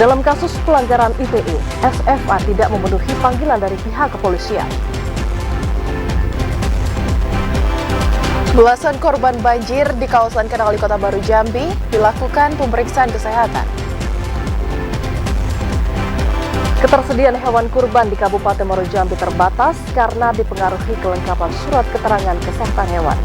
Dalam kasus pelanggaran ITE, SFA tidak memenuhi panggilan dari pihak kepolisian. Belasan korban banjir di kawasan Kenali Kota Baru Jambi dilakukan pemeriksaan kesehatan. Ketersediaan hewan kurban di Kabupaten Baru Jambi terbatas karena dipengaruhi kelengkapan surat keterangan kesehatan hewan.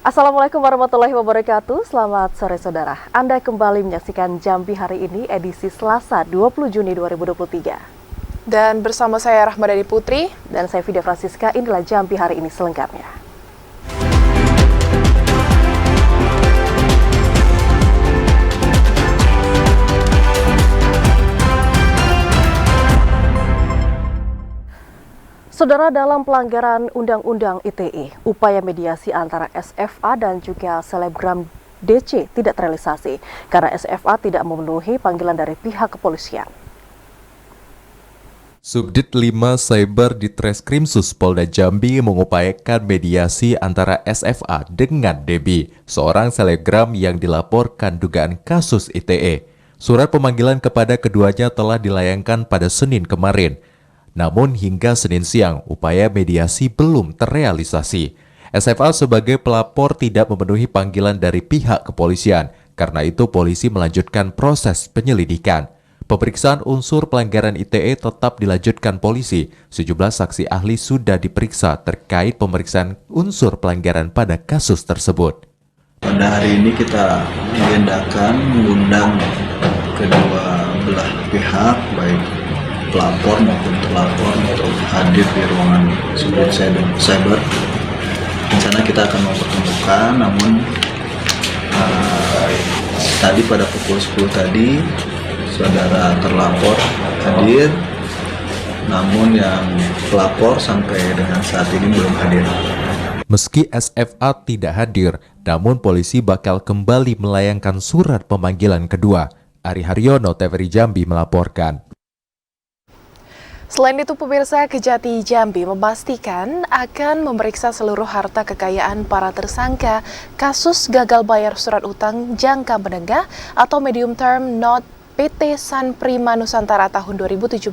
Assalamualaikum warahmatullahi wabarakatuh. Selamat sore saudara. Anda kembali menyaksikan Jambi hari ini edisi Selasa 20 Juni 2023. Dan bersama saya Rahmadani Putri dan saya Vidya Francisca, inilah Jambi hari ini selengkapnya. Saudara, dalam pelanggaran Undang-Undang ITE, upaya mediasi antara SFA dan juga selebgram DC tidak terrealisasi karena SFA tidak memenuhi panggilan dari pihak kepolisian. Subdit 5 Cyber di Treskrimsus Polda Jambi mengupayakan mediasi antara SFA dengan Debi, seorang selebgram yang dilaporkan dugaan kasus ITE. Surat pemanggilan kepada keduanya telah dilayangkan pada Senin kemarin. Namun hingga Senin siang, upaya mediasi belum terrealisasi. SFA sebagai pelapor tidak memenuhi panggilan dari pihak kepolisian. Karena itu polisi melanjutkan proses penyelidikan. Pemeriksaan unsur pelanggaran ITE tetap dilanjutkan polisi. Sejumlah saksi ahli sudah diperiksa terkait pemeriksaan unsur pelanggaran pada kasus tersebut. Pada hari ini kita agendakan mengundang kedua belah pihak, baik pelapor maupun terlapor untuk hadir di ruangan Subdit Cyber. Rencana kita akan mempertemukan, namun tadi pada pukul 10 tadi saudara terlapor hadir, namun yang pelapor sampai dengan saat ini belum hadir. Meski SFA tidak hadir, namun polisi bakal kembali melayangkan surat pemanggilan kedua. Ari Haryono, TVRI Jambi melaporkan. Selain itu, pemirsa, Kejati Jambi memastikan akan memeriksa seluruh harta kekayaan para tersangka kasus gagal bayar surat utang jangka menengah atau medium term note PT San Prima Nusantara tahun 2017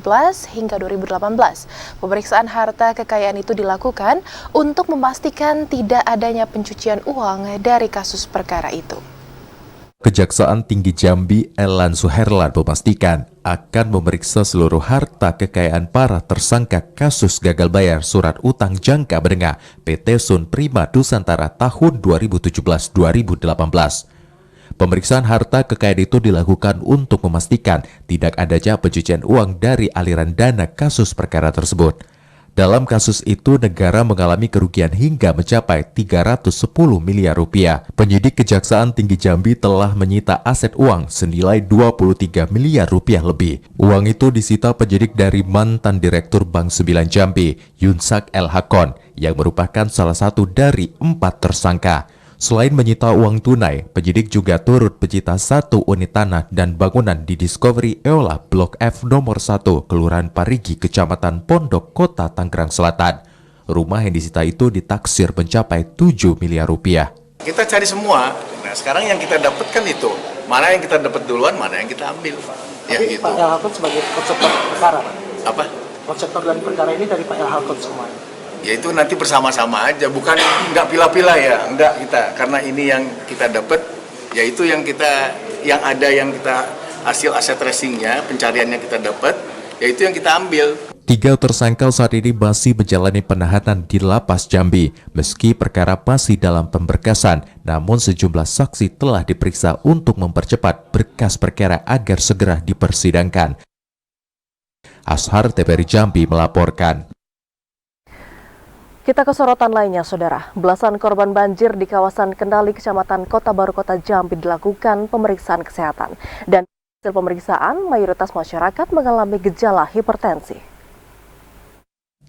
hingga 2018. Pemeriksaan harta kekayaan itu dilakukan untuk memastikan tidak adanya pencucian uang dari kasus perkara itu. Kejaksaan Tinggi Jambi Elan Suherlan memastikan akan memeriksa seluruh harta kekayaan para tersangka kasus gagal bayar surat utang jangka menengah PT Sun Prima Nusantara tahun 2017-2018. Pemeriksaan harta kekayaan itu dilakukan untuk memastikan tidak adanya pencucian uang dari aliran dana kasus perkara tersebut. Dalam kasus itu, negara mengalami kerugian hingga mencapai 310 miliar rupiah. Penyidik Kejaksaan Tinggi Jambi telah menyita aset uang senilai 23 miliar rupiah lebih. Uang itu disita penyidik dari mantan Direktur Bank 9 Jambi, Yunsak El Hakon, yang merupakan salah satu dari 4 tersangka. Selain menyita uang tunai, penyidik juga turut menyita 1 unit tanah dan bangunan di Discovery Eola Blok F nomor 1, Kelurahan Parigi, Kecamatan Pondok, Kota Tangerang Selatan. Rumah yang disita itu ditaksir mencapai 7 miliar rupiah. Kita cari semua. Nah, sekarang yang kita dapatkan itu, mana yang kita dapat duluan, mana yang kita ambil. Ya, tapi gitu. Pak El Hakon sebagai konseptor perkara, Pak. Apa? Konseptor dari perkara ini dari Pak El Hakon semuanya. Ya itu nanti bersama-sama aja, bukan nggak pilah-pilah ya, enggak kita. Karena ini yang kita dapat, ya itu yang kita, yang ada yang kita hasil aset tracingnya, pencariannya kita dapat, ya itu yang kita ambil. 3 tersangka saat ini masih menjalani penahanan di Lapas Jambi. Meski perkara masih dalam pemberkasan, namun sejumlah saksi telah diperiksa untuk mempercepat berkas perkara agar segera dipersidangkan. Ashar, TVRI Jambi melaporkan. Kita ke sorotan lainnya, saudara. Belasan korban banjir di kawasan Kendali, Kecamatan Kota Baru, Kota Jambi dilakukan pemeriksaan kesehatan. Dan hasil pemeriksaan, mayoritas masyarakat mengalami gejala hipertensi.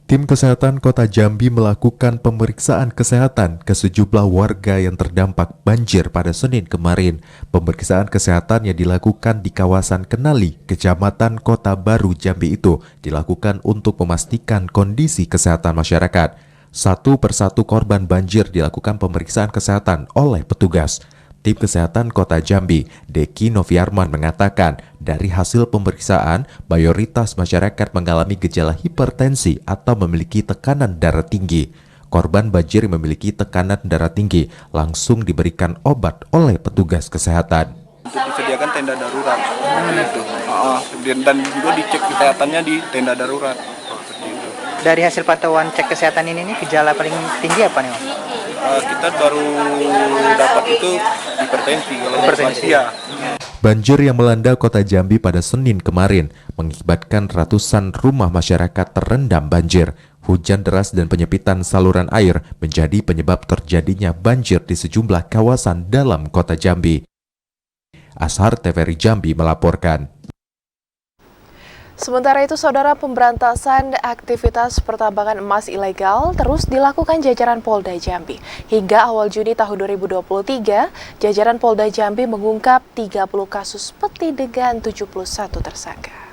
Tim Kesehatan Kota Jambi melakukan pemeriksaan kesehatan ke sejumlah warga yang terdampak banjir pada Senin kemarin. Pemeriksaan kesehatan yang dilakukan di kawasan Kenali, Kecamatan Kota Baru Jambi itu dilakukan untuk memastikan kondisi kesehatan masyarakat. Satu persatu korban banjir dilakukan pemeriksaan kesehatan oleh petugas. Tim Kesehatan Kota Jambi, Deki Noviarman mengatakan, dari hasil pemeriksaan, mayoritas masyarakat mengalami gejala hipertensi atau memiliki tekanan darah tinggi. Korban banjir yang memiliki tekanan darah tinggi langsung diberikan obat oleh petugas kesehatan. Untuk disediakan tenda darurat, dan juga dicek kesehatannya di tenda darurat. Dari hasil pantauan cek kesehatan ini gejala paling tinggi apa nih, Mas? Kita baru dapat itu hipertensi. Banjir yang melanda Kota Jambi pada Senin kemarin mengakibatkan ratusan rumah masyarakat terendam banjir. Hujan deras dan penyepitan saluran air menjadi penyebab terjadinya banjir di sejumlah kawasan dalam Kota Jambi. Ashar TVRI Jambi melaporkan. Sementara itu, Saudara, pemberantasan aktivitas pertambangan emas ilegal terus dilakukan jajaran Polda Jambi. Hingga awal Juni tahun 2023, jajaran Polda Jambi mengungkap 30 kasus peti dengan 71 tersangka.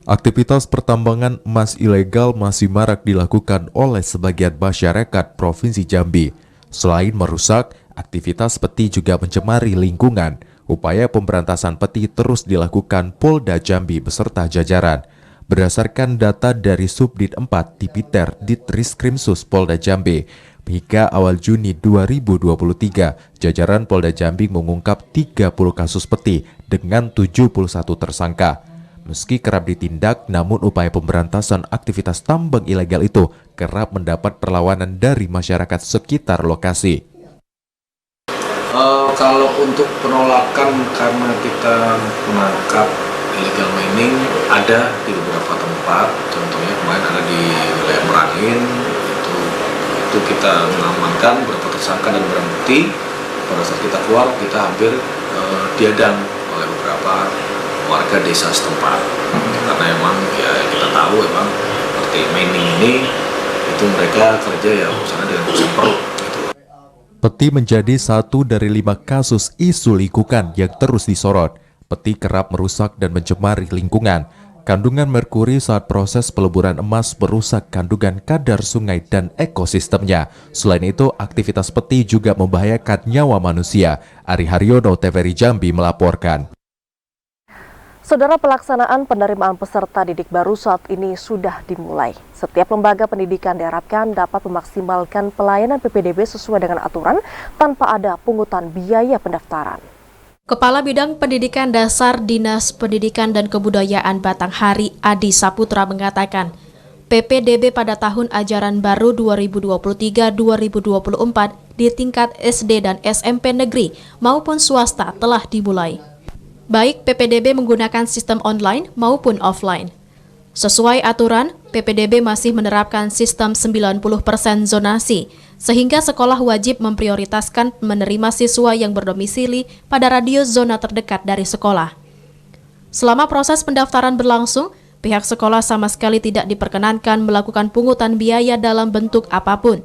Aktivitas pertambangan emas ilegal masih marak dilakukan oleh sebagian masyarakat Provinsi Jambi. Selain merusak, aktivitas peti juga mencemari lingkungan. Upaya pemberantasan peti terus dilakukan Polda Jambi beserta jajaran. Berdasarkan data dari Subdit 4 Tipiter Ditreskrimsus Polda Jambi, hingga awal Juni 2023, jajaran Polda Jambi mengungkap 30 kasus peti dengan 71 tersangka. Meski kerap ditindak, namun upaya pemberantasan aktivitas tambang ilegal itu kerap mendapat perlawanan dari masyarakat sekitar lokasi. Kalau untuk penolakan karena kita menangkap illegal mining ada di beberapa tempat, contohnya kemarin ada di wilayah Merangin, itu kita mengamankan beberapa tersangka dan barang bukti. Pada saat kita keluar, kita hampir diadang oleh beberapa warga desa setempat, karena emang ya kita tahu emang seperti mining ini itu mereka kerja ya urusannya dengan urusan perut. Peti menjadi satu dari 5 kasus isu lingkungan yang terus disorot. Peti kerap merusak dan mencemari lingkungan. Kandungan merkuri saat proses peleburan emas merusak kandungan kadar sungai dan ekosistemnya. Selain itu, aktivitas peti juga membahayakan nyawa manusia. Ari Haryono, TVRI Jambi melaporkan. Saudara, pelaksanaan penerimaan peserta didik baru saat ini sudah dimulai. Setiap lembaga pendidikan diharapkan dapat memaksimalkan pelayanan PPDB sesuai dengan aturan tanpa ada pungutan biaya pendaftaran. Kepala Bidang Pendidikan Dasar Dinas Pendidikan dan Kebudayaan Batanghari Adi Saputra mengatakan, PPDB pada tahun ajaran baru 2023-2024 di tingkat SD dan SMP negeri maupun swasta telah dimulai. Baik PPDB menggunakan sistem online maupun offline. Sesuai aturan, PPDB masih menerapkan sistem 90% zonasi, sehingga sekolah wajib memprioritaskan menerima siswa yang berdomisili pada radius zona terdekat dari sekolah. Selama proses pendaftaran berlangsung, pihak sekolah sama sekali tidak diperkenankan melakukan pungutan biaya dalam bentuk apapun.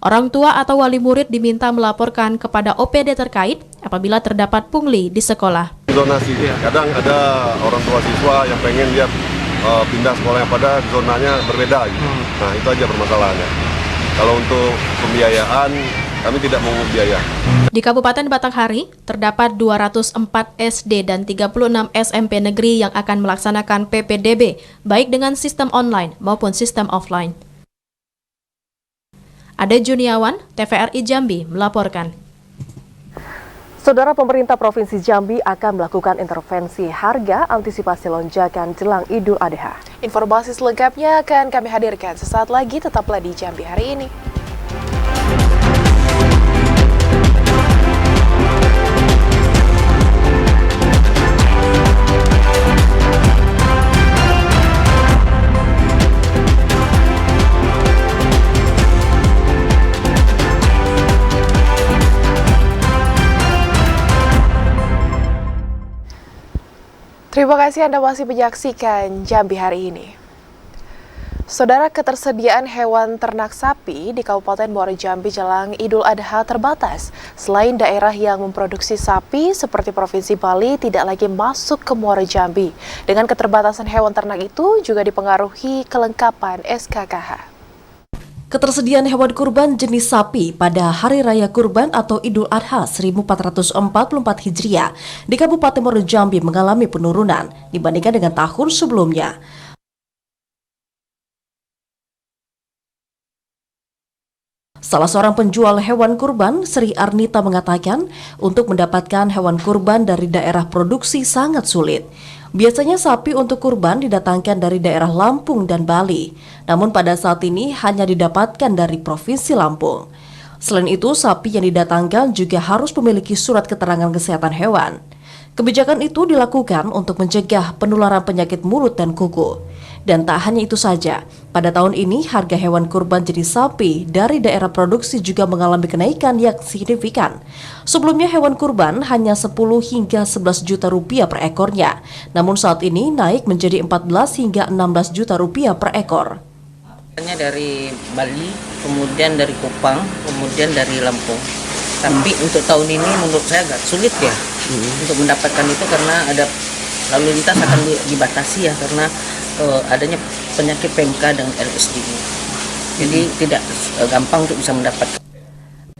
Orang tua atau wali murid diminta melaporkan kepada OPD terkait apabila terdapat pungli di sekolah. Zonasi, kadang ada orang tua siswa yang pengen lihat pindah sekolah yang pada zonanya berbeda gitu. Nah, itu aja permasalahannya. Kalau untuk pembiayaan, kami tidak mengungut biaya. Di Kabupaten Batanghari, terdapat 204 SD dan 36 SMP negeri yang akan melaksanakan PPDB, baik dengan sistem online maupun sistem offline. Ade Juniawan, TVRI Jambi melaporkan. Saudara, pemerintah Provinsi Jambi akan melakukan intervensi harga antisipasi lonjakan jelang Idul Adha. Informasi selengkapnya akan kami hadirkan sesaat lagi, tetaplah di Jambi hari ini. Terima kasih Anda masih menyaksikan Jambi hari ini. Saudara, ketersediaan hewan ternak sapi di Kabupaten Muara Jambi jelang Idul Adha terbatas. Selain daerah yang memproduksi sapi seperti Provinsi Bali tidak lagi masuk ke Muara Jambi. Dengan keterbatasan hewan ternak itu juga dipengaruhi kelengkapan SKKH. Ketersediaan hewan kurban jenis sapi pada Hari Raya Kurban atau Idul Adha 1444 Hijriah di Kabupaten Muaro Jambi mengalami penurunan dibandingkan dengan tahun sebelumnya. Salah seorang penjual hewan kurban, Sri Arnita, mengatakan untuk mendapatkan hewan kurban dari daerah produksi sangat sulit. Biasanya sapi untuk kurban didatangkan dari daerah Lampung dan Bali, namun pada saat ini hanya didapatkan dari Provinsi Lampung. Selain itu, sapi yang didatangkan juga harus memiliki surat keterangan kesehatan hewan. Kebijakan itu dilakukan untuk mencegah penularan penyakit mulut dan kuku. Dan tak hanya itu saja, pada tahun ini harga hewan kurban jenis sapi dari daerah produksi juga mengalami kenaikan yang signifikan. Sebelumnya hewan kurban hanya 10 hingga 11 juta rupiah per ekornya, namun saat ini naik menjadi 14 hingga 16 juta rupiah per ekor. Dari Bali, kemudian dari Kupang, kemudian dari Lampung. Tapi untuk tahun ini menurut saya agak sulit ya untuk mendapatkan itu karena ada lalu lintas akan dibatasi ya karena adanya penyakit PMK dan LSD. Jadi tidak gampang untuk bisa mendapatkan.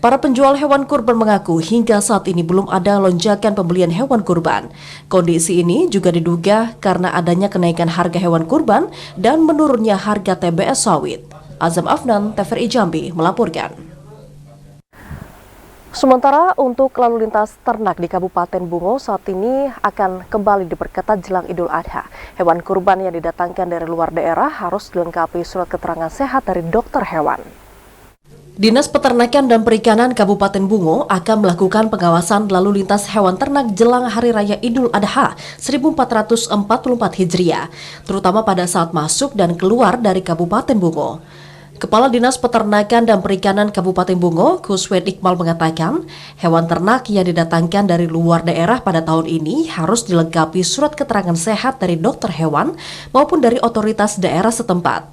Para penjual hewan kurban mengaku hingga saat ini belum ada lonjakan pembelian hewan kurban. Kondisi ini juga diduga karena adanya kenaikan harga hewan kurban dan menurunnya harga TBS sawit. Azam Afnan, TVRI Jambi melaporkan. Sementara untuk lalu lintas ternak di Kabupaten Bungo saat ini akan kembali diperketat jelang Idul Adha. Hewan kurban yang didatangkan dari luar daerah harus dilengkapi surat keterangan sehat dari dokter hewan. Dinas Peternakan dan Perikanan Kabupaten Bungo akan melakukan pengawasan lalu lintas hewan ternak jelang Hari Raya Idul Adha 1444 Hijriah, terutama pada saat masuk dan keluar dari Kabupaten Bungo. Kepala Dinas Peternakan dan Perikanan Kabupaten Bungo, Kuswed Iqmal, mengatakan hewan ternak yang didatangkan dari luar daerah pada tahun ini harus dilengkapi surat keterangan sehat dari dokter hewan maupun dari otoritas daerah setempat.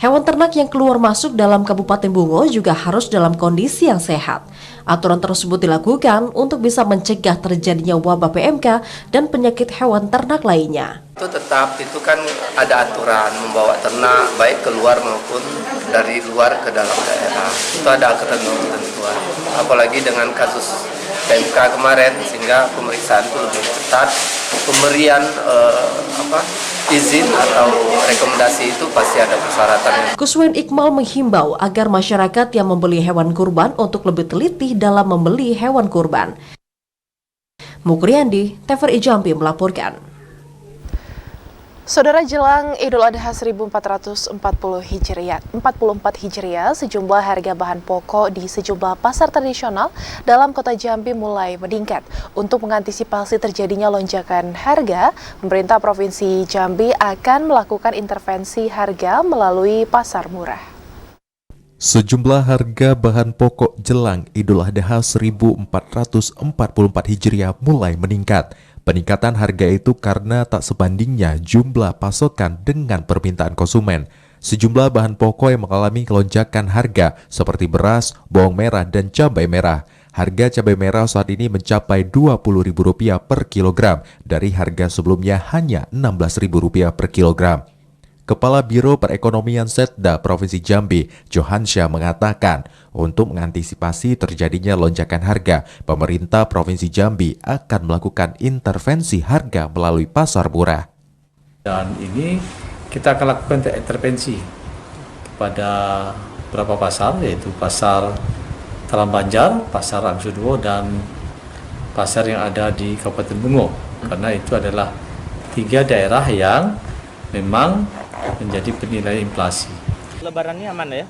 Hewan ternak yang keluar masuk dalam Kabupaten Bungo juga harus dalam kondisi yang sehat. Aturan tersebut dilakukan untuk bisa mencegah terjadinya wabah PMK dan penyakit hewan ternak lainnya. Itu tetap, itu kan ada aturan membawa ternak baik keluar maupun dari luar ke dalam daerah. Itu ada ketentuan. Apalagi dengan kasus PMK kemarin sehingga pemeriksaan itu lebih ketat. Pemberian izin atau rekomendasi itu pasti ada persyaratan. Kuswen Iqmal menghimbau agar masyarakat yang membeli hewan kurban untuk lebih teliti dalam membeli hewan kurban. Mukriandi, TVRI Jambi melaporkan. Saudara, jelang Idul Adha 1444 Hijriah, sejumlah harga bahan pokok di sejumlah pasar tradisional dalam kota Jambi mulai meningkat. Untuk mengantisipasi terjadinya lonjakan harga, pemerintah Provinsi Jambi akan melakukan intervensi harga melalui pasar murah. Sejumlah harga bahan pokok jelang Idul Adha 1444 Hijriah mulai meningkat. Peningkatan harga itu karena tak sebandingnya jumlah pasokan dengan permintaan konsumen. Sejumlah bahan pokok yang mengalami lonjakan harga seperti beras, bawang merah, dan cabai merah. Harga cabai merah saat ini mencapai Rp20.000 per kilogram dari harga sebelumnya hanya Rp16.000 per kilogram. Kepala Biro Perekonomian Setda Provinsi Jambi, Johansyah, mengatakan untuk mengantisipasi terjadinya lonjakan harga, pemerintah Provinsi Jambi akan melakukan intervensi harga melalui pasar murah. Dan ini kita akan lakukan intervensi kepada beberapa pasar, yaitu pasar Talang Banjar, pasar Angsuduo, dan pasar yang ada di Kabupaten Bungo. Karena itu adalah 3 daerah yang memang menjadi penilai inflasi. Lebarannya aman ya?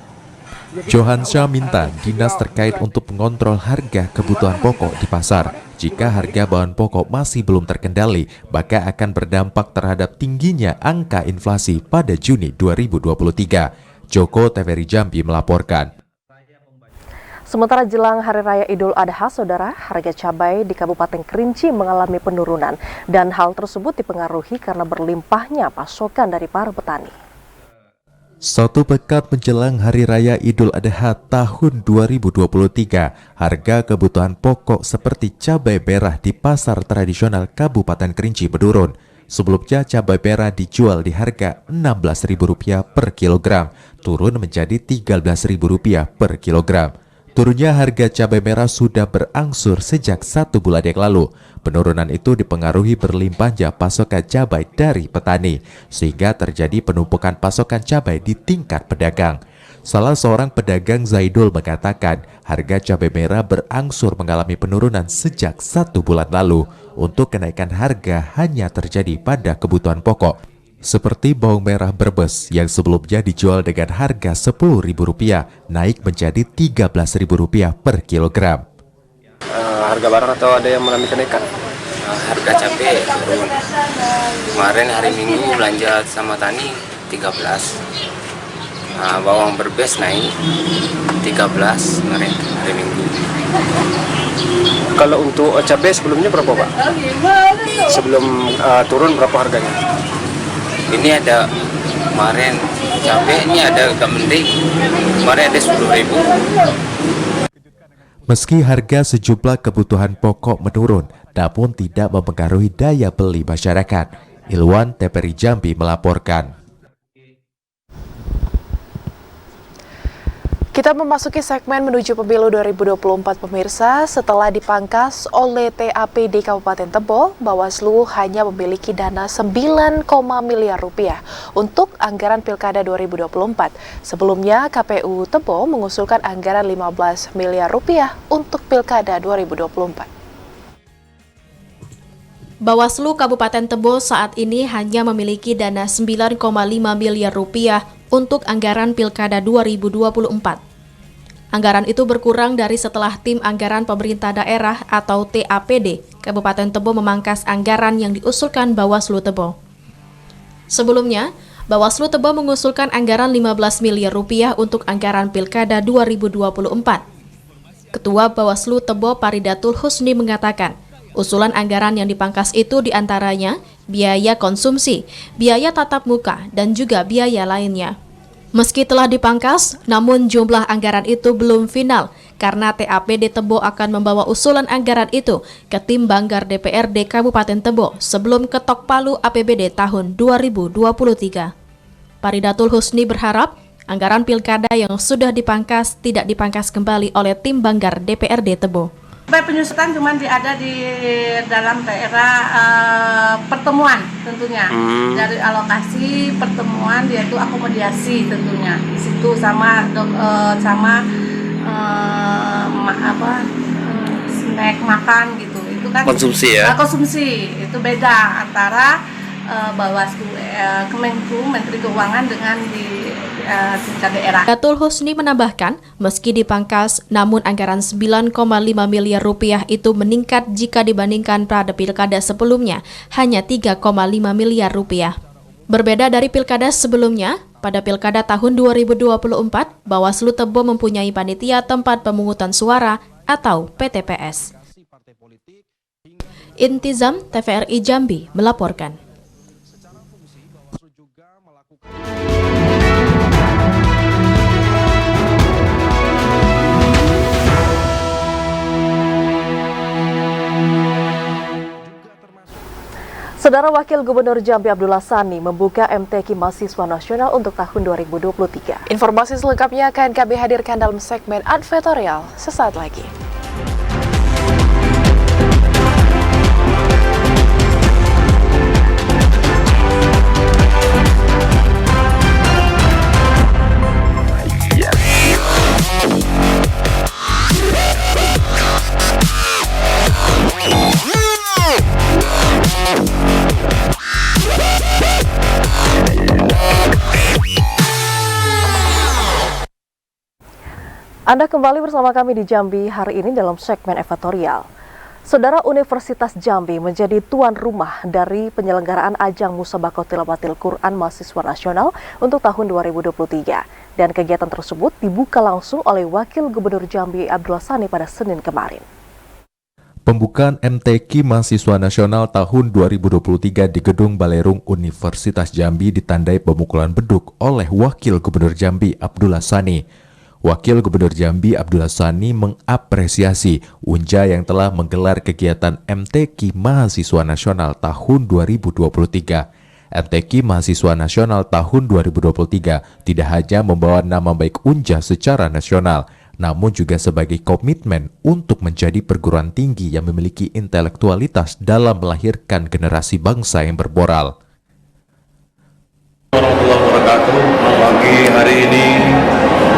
Johansyah minta dinas terkait untuk mengontrol harga kebutuhan pokok di pasar. Jika harga bahan pokok masih belum terkendali, maka akan berdampak terhadap tingginya angka inflasi pada Juni 2023. Joko, TVRI Jambi melaporkan. Sementara jelang Hari Raya Idul Adha, saudara, harga cabai di Kabupaten Kerinci mengalami penurunan dan hal tersebut dipengaruhi karena berlimpahnya pasokan dari para petani. Satu pekan menjelang Hari Raya Idul Adha tahun 2023, harga kebutuhan pokok seperti cabai merah di pasar tradisional Kabupaten Kerinci menurun. Sebelumnya cabai merah dijual di harga Rp16.000 per kilogram, turun menjadi Rp13.000 per kilogram. Turunnya harga cabai merah sudah berangsur sejak 1 bulan yang lalu. Penurunan itu dipengaruhi berlimpahnya pasokan cabai dari petani, sehingga terjadi penumpukan pasokan cabai di tingkat pedagang. Salah seorang pedagang Zaidul mengatakan harga cabai merah berangsur mengalami penurunan sejak 1 bulan lalu. Untuk kenaikan harga hanya terjadi pada kebutuhan pokok, seperti bawang merah Brebes yang sebelumnya dijual dengan harga Rp10.000 naik menjadi Rp13.000 per kilogram. Harga barang atau ada yang mengalami kenaikan? Harga cabai turun. Kemarin hari Minggu belanja sama tani 13. Bawang Brebes naik 13 kemarin hari Minggu. Kalau untuk cabai sebelumnya berapa, Pak? Sebelum turun berapa harganya? Ini ada kemarin cabai ini ada agak mending, kemarin ada 10.000. Meski harga sejumlah kebutuhan pokok menurun, namun tidak mempengaruhi daya beli masyarakat. Ilwan TVRI Jambi melaporkan. Kita memasuki segmen menuju pemilu 2024 pemirsa. Setelah dipangkas oleh TAPD Kabupaten Tebo, Bawaslu hanya memiliki dana 9, miliar rupiah untuk anggaran Pilkada 2024. Sebelumnya KPU Tebo mengusulkan anggaran 15 miliar rupiah untuk Pilkada 2024. Bawaslu Kabupaten Tebo saat ini hanya memiliki dana 9,5 miliar rupiah untuk anggaran Pilkada 2024. Anggaran itu berkurang dari setelah tim anggaran pemerintah daerah atau TAPD Kabupaten Tebo memangkas anggaran yang diusulkan Bawaslu Tebo. Sebelumnya, Bawaslu Tebo mengusulkan anggaran 15 miliar rupiah untuk anggaran Pilkada 2024. Ketua Bawaslu Tebo Paridatul Husni mengatakan, usulan anggaran yang dipangkas itu diantaranya biaya konsumsi, biaya tatap muka, dan juga biaya lainnya. Meski telah dipangkas, namun jumlah anggaran itu belum final karena TAPD Tebo akan membawa usulan anggaran itu ke tim Banggar DPRD Kabupaten Tebo sebelum ketok palu APBD tahun 2023. Paridatul Husni berharap anggaran pilkada yang sudah dipangkas tidak dipangkas kembali oleh tim Banggar DPRD Tebo. Penyusutan cuma ada di dalam daerah pertemuan tentunya, dari alokasi pertemuan yaitu akomodasi tentunya di situ sama snack makan gitu, itu kan konsumsi ya. Konsumsi itu beda antara Bawaslu Kemenku Menteri Keuangan dengan di tingkat daerah. Datul Husni menambahkan, meski dipangkas, namun anggaran 9,5 miliar rupiah itu meningkat jika dibandingkan pada pilkada sebelumnya, hanya 3,5 miliar rupiah. Berbeda dari pilkada sebelumnya, pada pilkada tahun 2024, Bawaslu Tebo mempunyai panitia tempat pemungutan suara atau PTPS. Intizam TVRI Jambi melaporkan. Saudara Wakil Gubernur Jambi Abdullah Sani membuka MTQ Mahasiswa Nasional untuk tahun 2023. Informasi selengkapnya akan kami hadirkan dalam segmen advertorial sesaat lagi. Anda kembali bersama kami di Jambi hari ini dalam segmen editorial. Saudara, Universitas Jambi menjadi tuan rumah dari penyelenggaraan ajang Musabaqah Tilawatil Quran Mahasiswa Nasional untuk tahun 2023. Dan kegiatan tersebut dibuka langsung oleh Wakil Gubernur Jambi Abdullah Sani pada Senin kemarin. Pembukaan MTQ Mahasiswa Nasional tahun 2023 di Gedung Balerung Universitas Jambi ditandai pemukulan beduk oleh Wakil Gubernur Jambi Abdullah Sani. Wakil Gubernur Jambi Abdullah Sani mengapresiasi Unja yang telah menggelar kegiatan MTQ Mahasiswa Nasional tahun 2023. MTQ Mahasiswa Nasional tahun 2023 tidak hanya membawa nama baik Unja secara nasional, namun juga sebagai komitmen untuk menjadi perguruan tinggi yang memiliki intelektualitas dalam melahirkan generasi bangsa yang bermoral. Warahmatullahi wabarakatuh. Pagi hari ini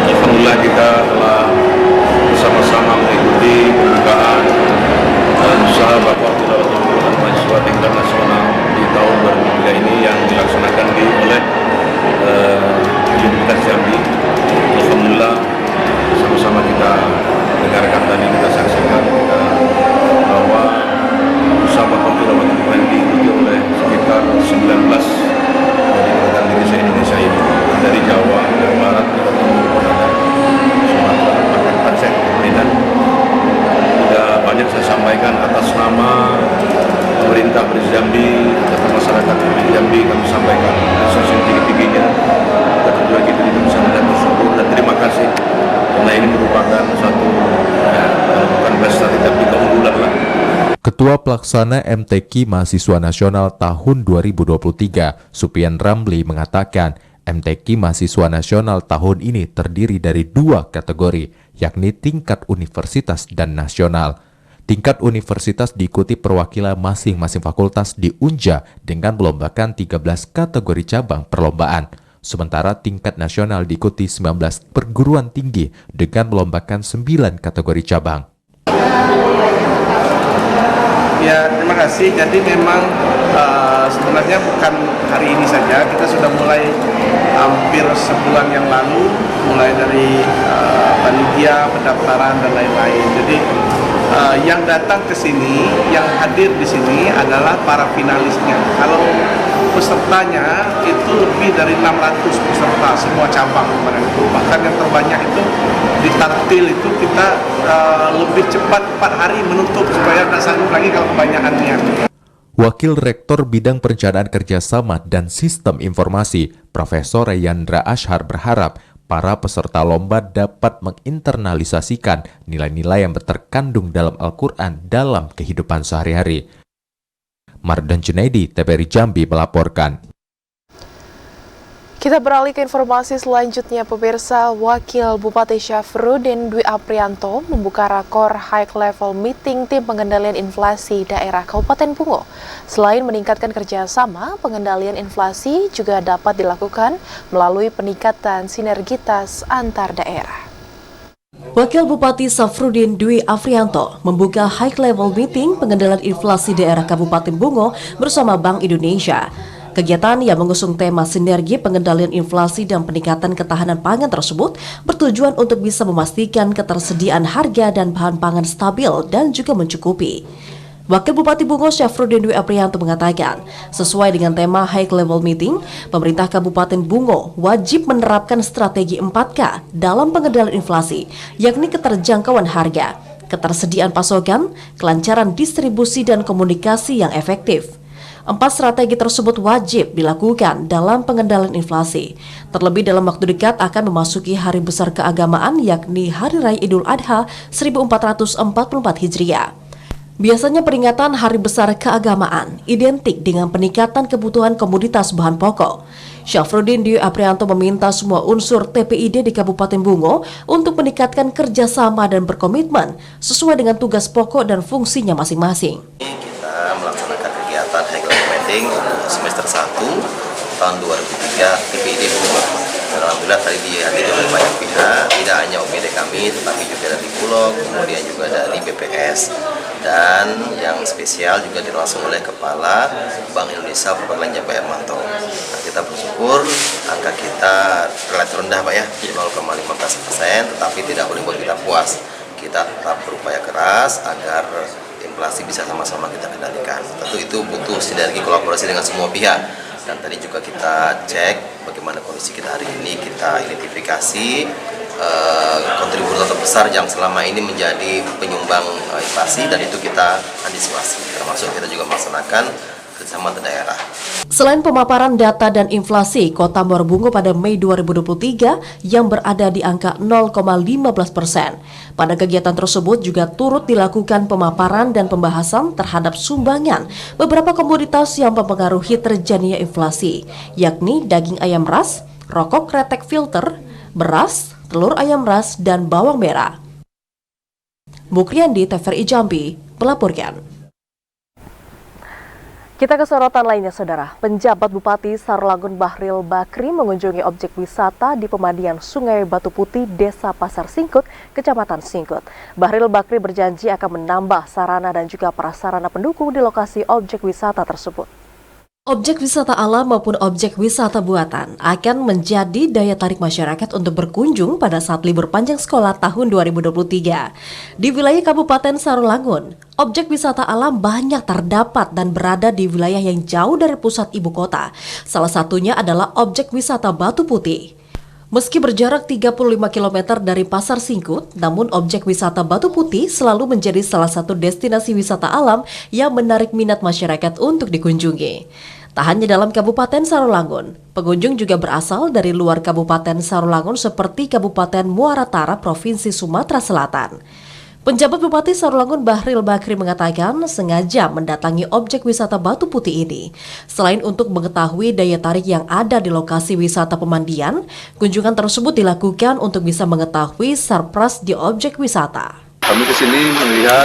alhamdulillah kita telah bersama-sama mengikuti pembukaan dan usaha Bapak Tilawatul Quran Mahasiswa tingkat nasional di tahun 2023 ini yang dilaksanakan oleh Universitas Jambi. Alhamdulillah sama-sama kita dengarkan tadi, kita saksikan bahwa usaha Bapak Tilawatul Quran diikuti oleh sekitar 19 dari program di Indonesia ini, dari Jawa, dari Barat, dari Timur, Sumatera, bahkan Aceh, Medan. Sudah banyak saya sampaikan atas nama pemerintah Provinsi Jambi, atas masyarakat Provinsi Jambi, kami sampaikan sosial tinggi-tingginya. Dan juga kita bisa mendapat bersyukur dan terima kasih karena ini merupakan satu bukan prestasi tapi keunggulan lah. Ketua Pelaksana MTQ Mahasiswa Nasional tahun 2023, Supian Ramli mengatakan, MTQ Mahasiswa Nasional tahun ini terdiri dari 2 kategori, yakni tingkat universitas dan nasional. Tingkat universitas diikuti perwakilan masing-masing fakultas di Unja dengan melombakan 13 kategori cabang perlombaan. Sementara tingkat nasional diikuti 19 perguruan tinggi dengan melombakan 9 kategori cabang. Ya, terima kasih. Jadi memang sebenarnya bukan hari ini saja, kita sudah mulai hampir sebulan yang lalu, mulai dari panitia, pendaftaran dan lain-lain. Jadi yang datang ke sini, yang hadir di sini adalah para finalisnya. Kalau pesertanya itu lebih dari 600 peserta semua cabang kemarin itu. Bahkan yang terbanyak itu di Tartil itu kita lebih cepat 4 hari menutup supaya nggak sanggup lagi kalau kebanyakannya. Wakil Rektor Bidang Perencanaan Kerjasama dan Sistem Informasi, Profesor Yandra Ashar berharap para peserta lomba dapat menginternalisasikan nilai-nilai yang terkandung dalam Al-Quran dalam kehidupan sehari-hari. Mardan Junaidi, TVRI Jambi melaporkan. Kita beralih ke informasi selanjutnya, pemirsa. Wakil Bupati Syafruddin Dwi Aprianto membuka rakor high level meeting tim pengendalian inflasi daerah Kabupaten Bungo. Selain meningkatkan kerjasama, pengendalian inflasi juga dapat dilakukan melalui peningkatan sinergitas antar daerah. Wakil Bupati Syafruddin Dwi Aprianto membuka high level meeting pengendalian inflasi daerah Kabupaten Bungo bersama Bank Indonesia. Kegiatan yang mengusung tema sinergi pengendalian inflasi dan peningkatan ketahanan pangan tersebut bertujuan untuk bisa memastikan ketersediaan harga dan bahan pangan stabil dan juga mencukupi. Wakil Bupati Bungo Syafruddin Dwi Aprianto mengatakan, sesuai dengan tema high level meeting, pemerintah Kabupaten Bungo wajib menerapkan strategi 4K dalam pengendalian inflasi, yakni keterjangkauan harga, ketersediaan pasokan, kelancaran distribusi dan komunikasi yang efektif. 4 strategi tersebut wajib dilakukan dalam pengendalian inflasi. Terlebih dalam waktu dekat akan memasuki hari besar keagamaan yakni Hari Raya Idul Adha 1444 Hijriah. Biasanya peringatan Hari Besar Keagamaan identik dengan peningkatan kebutuhan komoditas bahan pokok. Syafruddin Dwi Aprianto meminta semua unsur TPID di Kabupaten Bungo untuk meningkatkan kerjasama dan berkomitmen sesuai dengan tugas pokok dan fungsinya masing-masing. Kita melaksanakan kegiatan high level meeting untuk semester 1 tahun 2003 TPID Bungo. Alhamdulillah tadi dihadiri oleh banyak pihak, tidak hanya OPD kami, tetapi juga dari Bulog, kemudian juga dari BPS, dan yang spesial juga dirangsung oleh Kepala Bank Indonesia Bapak Lanja Pak Hermanto. Nah, kita bersyukur angka kita relatif rendah Pak ya, 0,15%, tetapi tidak boleh buat kita puas. Kita tetap berupaya keras agar inflasi bisa sama-sama kita kendalikan. Tentu itu butuh sinergi kolaborasi dengan semua pihak. Dan tadi juga kita cek bagaimana kondisi kita hari ini, kita identifikasi kontributor terbesar yang selama ini menjadi penyumbang inflasi dan itu kita antisipasi. Termasuk kita juga melaksanakan kecamatan daerah. Selain pemaparan data dan inflasi Kota Muarbungu pada Mei 2023 yang berada di angka 0,15%, pada kegiatan tersebut juga turut dilakukan pemaparan dan pembahasan terhadap sumbangan beberapa komoditas yang mempengaruhi terjadinya inflasi, yakni daging ayam ras, rokok kretek filter, beras, telur ayam ras, dan bawang merah. Mukriandi, TVRI Jambi, melaporkan. Kita ke sorotan lainnya, Saudara. Penjabat Bupati Sarolangun Bahril Bakri mengunjungi objek wisata di pemandian Sungai Batu Putih, Desa Pasar Singkut, Kecamatan Singkut. Bahril Bakri berjanji akan menambah sarana dan juga prasarana pendukung di lokasi objek wisata tersebut. Objek wisata alam maupun objek wisata buatan akan menjadi daya tarik masyarakat untuk berkunjung pada saat libur panjang sekolah tahun 2023. Di wilayah Kabupaten Sarolangun, objek wisata alam banyak terdapat dan berada di wilayah yang jauh dari pusat ibu kota. Salah satunya adalah objek wisata Batu Putih. Meski berjarak 35 km dari Pasar Singkut, namun objek wisata Batu Putih selalu menjadi salah satu destinasi wisata alam yang menarik minat masyarakat untuk dikunjungi. Tak hanya dalam Kabupaten Sarolangun, pengunjung juga berasal dari luar Kabupaten Sarolangun seperti Kabupaten Muara Tara, Provinsi Sumatera Selatan. Penjabat Bupati Sarolangun Bahril Bakri mengatakan sengaja mendatangi objek wisata Batu Putih ini. Selain untuk mengetahui daya tarik yang ada di lokasi wisata pemandian, kunjungan tersebut dilakukan untuk bisa mengetahui surprise di objek wisata. Kami ke sini melihat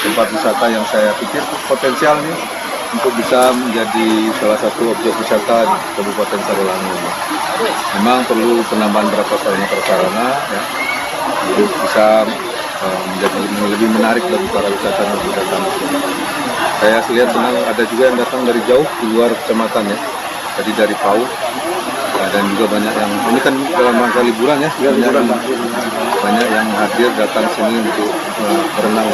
tempat wisata yang saya pikir potensial nih untuk bisa menjadi salah satu objek wisata di Kabupaten Sarolangun. Memang perlu penambahan beberapa sarana prasarana ya, untuk bisa menjadi lebih menarik bagi para wisatawan yang datang. Saya lihat senang ada juga yang datang dari jauh di luar kecamatan ya, jadi dari Pau dan juga banyak yang ini kan dalam rangka liburan ya, banyak yang hadir datang sini untuk berenang.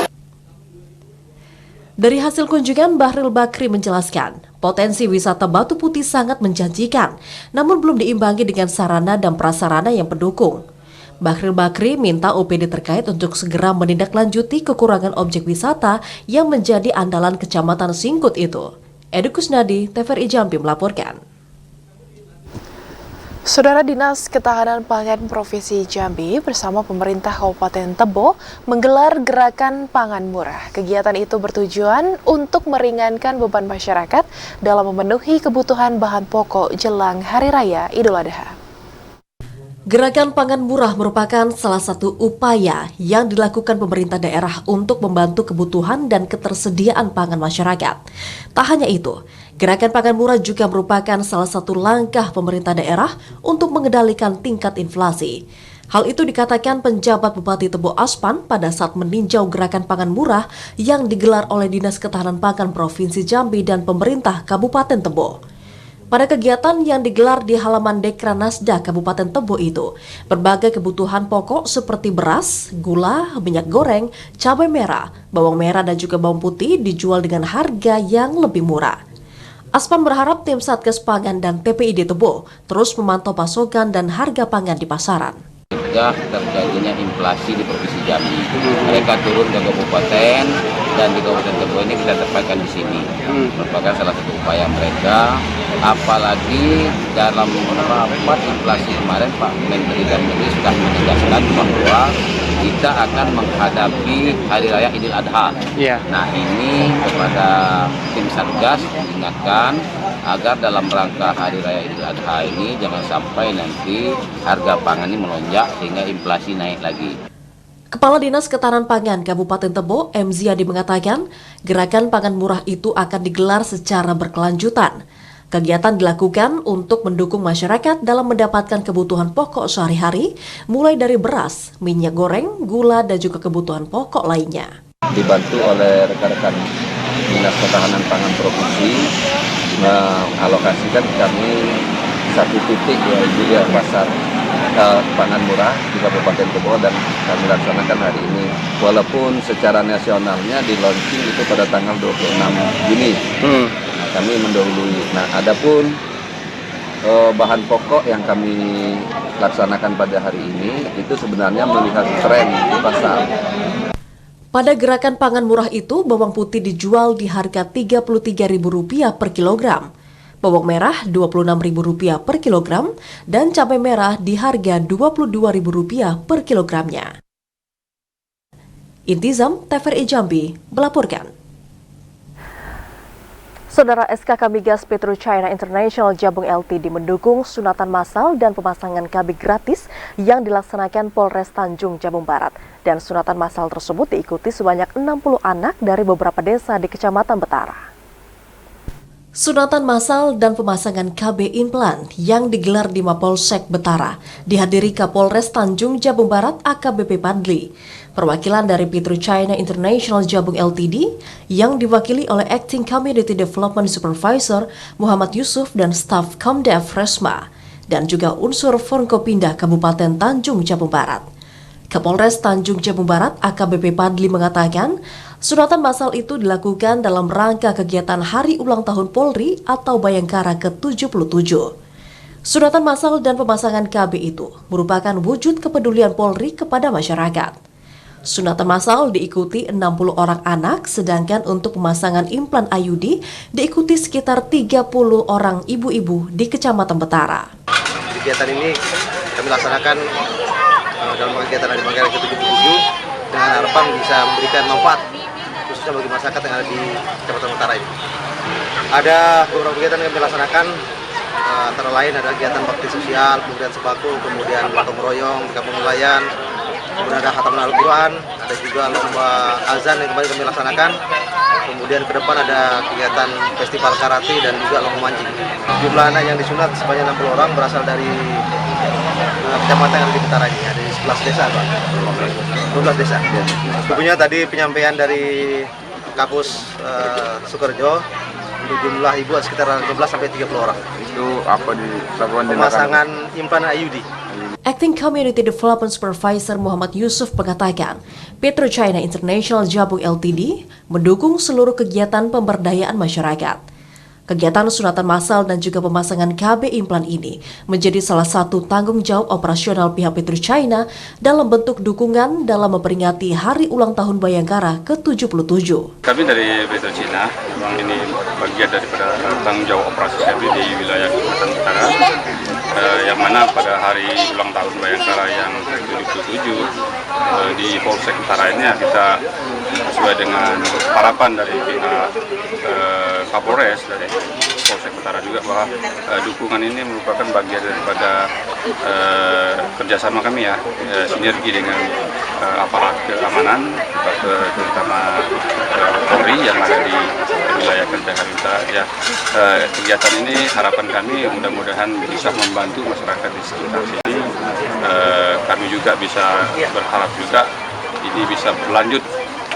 Dari hasil kunjungan, Bahril Bakri menjelaskan potensi wisata Batu Putih sangat menjanjikan, namun belum diimbangi dengan sarana dan prasarana yang pendukung. Bahril Bakri minta OPD terkait untuk segera menindaklanjuti kekurangan objek wisata yang menjadi andalan Kecamatan Singkut itu. Edu Kusnadi, TVRI Jambi melaporkan. Saudara, Dinas Ketahanan Pangan Provinsi Jambi bersama pemerintah Kabupaten Tebo menggelar gerakan pangan murah. Kegiatan itu bertujuan untuk meringankan beban masyarakat dalam memenuhi kebutuhan bahan pokok jelang Hari Raya Idul Adha. Gerakan pangan murah merupakan salah satu upaya yang dilakukan pemerintah daerah untuk membantu kebutuhan dan ketersediaan pangan masyarakat. Tak hanya itu, gerakan pangan murah juga merupakan salah satu langkah pemerintah daerah untuk mengendalikan tingkat inflasi. Hal itu dikatakan penjabat Bupati Tebo Aspan pada saat meninjau gerakan pangan murah yang digelar oleh Dinas Ketahanan Pangan Provinsi Jambi dan pemerintah Kabupaten Tebo. Pada kegiatan yang digelar di halaman Dekranasda Kabupaten Tebo itu, berbagai kebutuhan pokok seperti beras, gula, minyak goreng, cabai merah, bawang merah dan juga bawang putih dijual dengan harga yang lebih murah. Aspan berharap tim Satgas Pangan dan PPID Tebo terus memantau pasokan dan harga pangan di pasaran. Mencegah terjadinya inflasi di Provinsi Jambi. Mereka turun ke kabupaten dan di Kabupaten Tebo ini kita tempatkan di sini. Merupakan salah satu upaya mereka. Apalagi dalam rapat inflasi kemarin Pak Menteri dan Menteri sudah menegaskan bahwa kita akan menghadapi Hari Raya Idul Adha. Nah ini kepada tim Satgas diingatkan agar dalam rangka Hari Raya Idul Adha ini jangan sampai nanti harga pangan ini melonjak sehingga inflasi naik lagi. Kepala Dinas Ketahanan Pangan Kabupaten Tebo, M. Ziyadi mengatakan, gerakan pangan murah itu akan digelar secara berkelanjutan. Kegiatan dilakukan untuk mendukung masyarakat dalam mendapatkan kebutuhan pokok sehari-hari, mulai dari beras, minyak goreng, gula, dan juga kebutuhan pokok lainnya. Dibantu oleh rekan-rekan Dinas Ketahanan Pangan Provinsi, mengalokasikan kami satu titik yaitu di pasar pangan murah di Kabupaten Tebo dan kami laksanakan hari ini. Walaupun secara nasionalnya di launching itu pada tanggal 26 Juni. Kami mendahului. Nah, adapun bahan pokok yang kami laksanakan pada hari ini itu sebenarnya melihat tren di pasar. Pada gerakan pangan murah itu, bawang putih dijual di harga Rp33.000 per kilogram, bawang merah Rp26.000 per kilogram, dan cabai merah di harga Rp22.000 per kilogramnya. Intizam, TVRI Jambi, melaporkan. Saudara, SKK Migas PetroChina International Jabung Ltd mendukung sunatan massal dan pemasangan KB gratis yang dilaksanakan Polres Tanjung Jabung Barat. Dan sunatan massal tersebut diikuti sebanyak 60 anak dari beberapa desa di Kecamatan Betara. Sunatan massal dan pemasangan KB implan yang digelar di Mapolsek Betara dihadiri Kapolres Tanjung Jabung Barat AKBP Padli, perwakilan dari PetroChina International Jabung Ltd yang diwakili oleh Acting Community Development Supervisor Muhammad Yusuf dan staf Komdev Resma, dan juga unsur Forkopindah Kabupaten Tanjung Jabung Barat. Kapolres Tanjung Jabung Barat AKBP Padli mengatakan, sunatan massal itu dilakukan dalam rangka kegiatan Hari Ulang Tahun Polri atau Bayangkara ke-77. Sunatan massal dan pemasangan KB itu merupakan wujud kepedulian Polri kepada masyarakat. Sunatan massal diikuti 60 orang anak, sedangkan untuk pemasangan implan IUD diikuti sekitar 30 orang ibu-ibu di Kecamatan Betara. Kegiatan ini kami laksanakan dalam kegiatan Hari Bayangkara ke-77 dengan harapan bisa memberikan manfaat khususnya bagi masyarakat yang ada di Kecamatan Betara ini. Ada beberapa kegiatan yang kami laksanakan, antara lain ada kegiatan bakti sosial, kemudian sembako, kemudian gotong royong, kampung nelayan, kemudian ada khatam Al-Quran, ada juga lomba azan yang kemarin kami laksanakan. Kemudian ke depan ada kegiatan festival karate dan juga lomba mancing. Jumlah anak yang disunat sebanyak 60 orang berasal dari kecamatan yang ada di Betara ini, ada 11 desa, Pak. 12 desa. Tentunya tadi penyampaian dari Kapus Sukerjo untuk jumlah ibu sekitar 15 sampai 30 orang. Itu apa dilakukan? Pemasangan implan IUD. Acting Community Development Supervisor Muhammad Yusuf mengatakan, PetroChina International Jabung Ltd mendukung seluruh kegiatan pemberdayaan masyarakat. Kegiatan sunatan massal dan juga pemasangan KB implan ini menjadi salah satu tanggung jawab operasional pihak PetroChina dalam bentuk dukungan dalam memperingati Hari Ulang Tahun Bayangkara ke-77. Kami dari PetroChina, memang ini bagian daripada tanggung jawab operasi kami di wilayah Kecamatan Betara, yang mana pada hari ulang tahun Bayangkara yang ke-77 di Polsek Betara ini kita sesuai dengan harapan dari pihak Kapolres dari Polsek Betara juga bahwa dukungan ini merupakan bagian daripada kerjasama kami ya, sinergi dengan aparat keamanan, terutama Polri yang ada di wilayah Kecamatan Betara. Ya, kegiatan ini harapan kami mudah-mudahan bisa membantu masyarakat di sekitar sini. Kami juga bisa berharap juga ini bisa berlanjut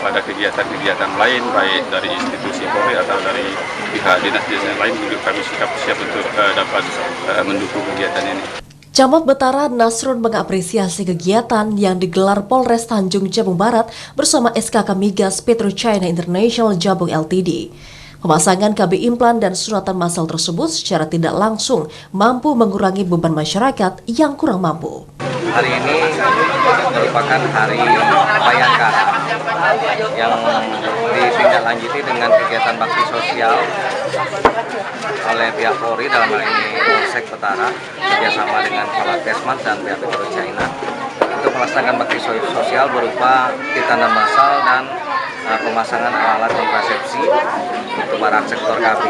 pada kegiatan-kegiatan lain, baik dari institusi Polri atau dari pihak dinas-dinas lain, juga kami siap untuk dapat mendukung kegiatan ini. Camat Betara Nasrun mengapresiasi kegiatan yang digelar Polres Tanjung Jabung Barat bersama SKK Migas PetroChina International Jabung Ltd. Pemasangan KB implan dan sunatan massal tersebut secara tidak langsung mampu mengurangi beban masyarakat yang kurang mampu. Hari ini merupakan hari Bayangkara yang ditindaklanjuti dengan kegiatan bakti sosial oleh pihak Polri, dalam hal ini Polsek Betara kerjasama dengan Polres Kesmas dan pihak PetroChina untuk melaksanakan bakti sosial berupa ditanam massal dan pemasangan alat kontrasepsi untuk para sektor KB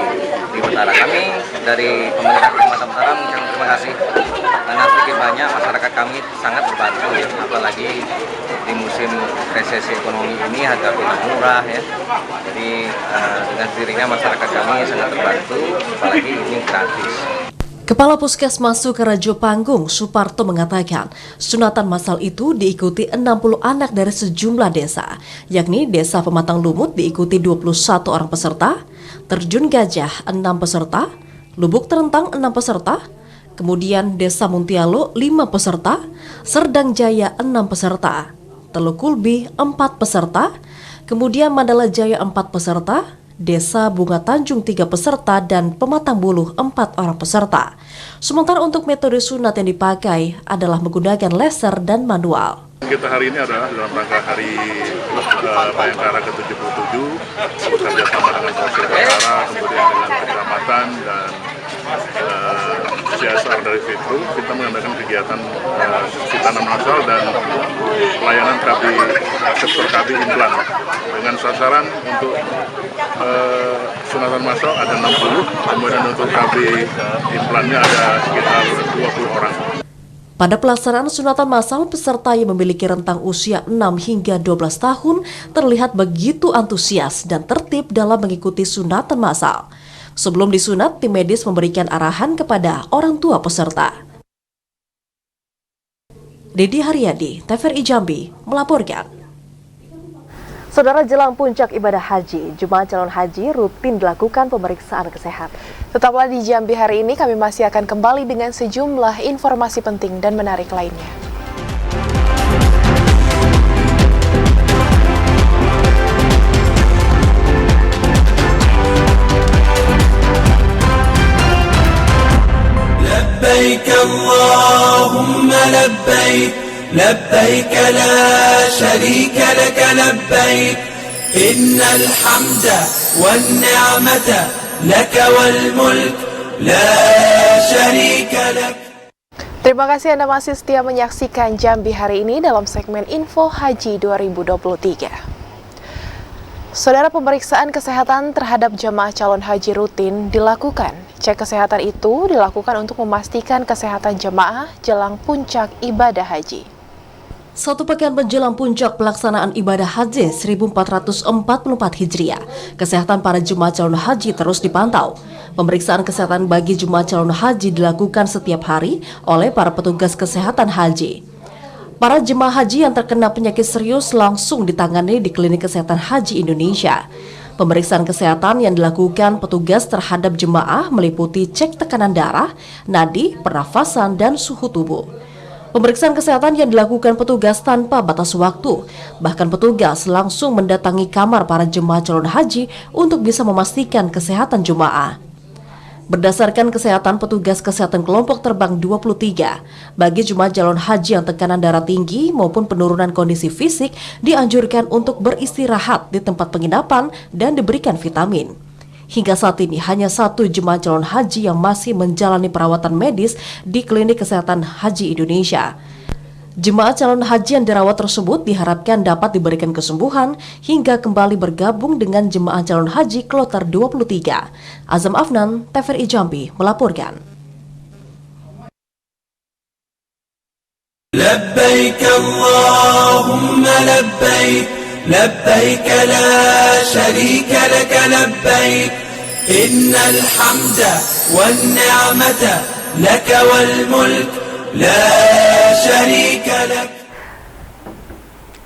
di Betara. Kami dari pemerintah Kecamatan Betara mengucapkan terima kasih karena sedikit banyak masyarakat kami sangat terbantu ya, apalagi di musim resesi ekonomi ini harga minyak murah ya. Jadi dengan sendirinya masyarakat kami sangat terbantu, apalagi ini gratis. Kepala Puskesmas Sukorejo Panggung, Suparto mengatakan, sunatan massal itu diikuti 60 anak dari sejumlah desa, yakni Desa Pematang Lumut diikuti 21 orang peserta, Terjun Gajah 6 peserta, Lubuk Terentang 6 peserta, kemudian Desa Muntialo 5 peserta, Serdang Jaya 6 peserta, Teluk Kulbi 4 peserta, kemudian Mandala Jaya 4 peserta, Desa Bunga Tanjung 3 peserta, dan Pematang Buluh 4 orang peserta. Sementara untuk metode sunat yang dipakai adalah menggunakan laser dan manual. Kita hari ini adalah dalam rangka hari Bayangkara ke-77, bekerja sama dengan Polsek Bayangkara, kemudian dengan kecamatan dan CSR dari Fitru. Kita mengadakan kegiatan tanam masal dan pelayanan KB sektor KB implan dengan sasaran untuk sunatan masal ada 60, kemudian untuk KB implannya ada sekitar 20 orang. Pada pelaksanaan sunatan massal, peserta yang memiliki rentang usia 6 hingga 12 tahun terlihat begitu antusias dan tertib dalam mengikuti sunatan massal. Sebelum disunat, tim medis memberikan arahan kepada orang tua peserta. Dedi Haryadi, TVRI Jambi, melaporkan. Saudara, jelang puncak ibadah haji, jemaah calon haji rutin dilakukan pemeriksaan kesehatan. Tetaplah di Jambi hari ini, kami masih akan kembali dengan sejumlah informasi penting dan menarik lainnya. Labbaik Allahumma labbaik لبيك لا شريك لك لبيك إن الحمد والنعمة لك والملك لا شريك لك. Terima kasih Anda masih setia menyaksikan Jambi hari ini dalam segmen Info Haji 2023. Saudara, pemeriksaan kesehatan terhadap jemaah calon haji rutin dilakukan. Cek kesehatan itu dilakukan untuk memastikan kesehatan jemaah jelang puncak ibadah haji. Satu pekan menjelang puncak pelaksanaan ibadah haji 1444 Hijriah, kesehatan para jemaah calon haji terus dipantau. Pemeriksaan kesehatan bagi jemaah calon haji dilakukan setiap hari oleh para petugas kesehatan haji. Para jemaah haji yang terkena penyakit serius langsung ditangani di Klinik Kesehatan Haji Indonesia. Pemeriksaan kesehatan yang dilakukan petugas terhadap jemaah meliputi cek tekanan darah, nadi, pernafasan, dan suhu tubuh. Pemeriksaan kesehatan yang dilakukan petugas tanpa batas waktu, bahkan petugas langsung mendatangi kamar para jemaah calon haji untuk bisa memastikan kesehatan jemaah. Berdasarkan kesehatan petugas kesehatan kelompok terbang 23, bagi jemaah calon haji yang tekanan darah tinggi maupun penurunan kondisi fisik dianjurkan untuk beristirahat di tempat penginapan dan diberikan vitamin. Hingga saat ini hanya satu jemaah calon haji yang masih menjalani perawatan medis di Klinik Kesehatan Haji Indonesia. Jemaah calon haji yang dirawat tersebut diharapkan dapat diberikan kesembuhan hingga kembali bergabung dengan jemaah calon haji Kloter 23. Azam Afnan, TVRI Jambi, melaporkan. Labbaik Allahumma labbaik labbaik la syarika lak labbaik innal hamda wan ni'mata lak wal mulk la syarika lak.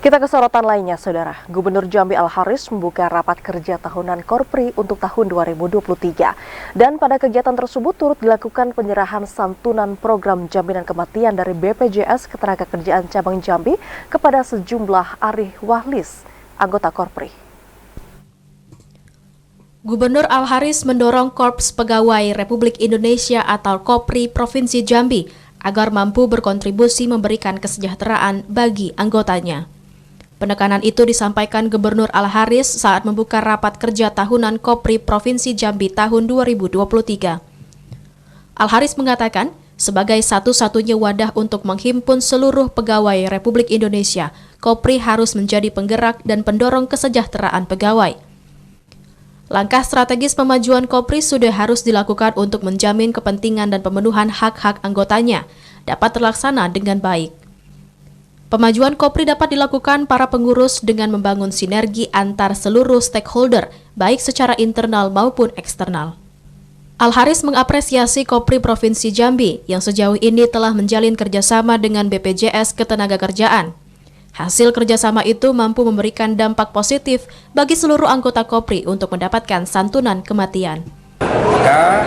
Kita ke sorotan lainnya, Saudara. Gubernur Jambi Al-Haris membuka rapat kerja tahunan Korpri untuk tahun 2023. Dan pada kegiatan tersebut turut dilakukan penyerahan santunan program jaminan kematian dari BPJS Ketenagakerjaan Cabang Jambi kepada sejumlah ahli walis anggota Korpri. Gubernur Al-Haris mendorong Korps Pegawai Republik Indonesia atau Kopri Provinsi Jambi agar mampu berkontribusi memberikan kesejahteraan bagi anggotanya. Penekanan itu disampaikan Gubernur Al-Haris saat membuka rapat kerja tahunan Kopri Provinsi Jambi tahun 2023. Al-Haris mengatakan, sebagai satu-satunya wadah untuk menghimpun seluruh pegawai Republik Indonesia, Kopri harus menjadi penggerak dan pendorong kesejahteraan pegawai. Langkah strategis pemajuan Kopri sudah harus dilakukan untuk menjamin kepentingan dan pemenuhan hak-hak anggotanya dapat terlaksana dengan baik. Pemajuan Kopri dapat dilakukan para pengurus dengan membangun sinergi antar seluruh stakeholder, baik secara internal maupun eksternal. Al-Haris mengapresiasi Kopri Provinsi Jambi yang sejauh ini telah menjalin kerjasama dengan BPJS Ketenagakerjaan. Hasil kerjasama itu mampu memberikan dampak positif bagi seluruh anggota Kopri untuk mendapatkan santunan kematian. Maka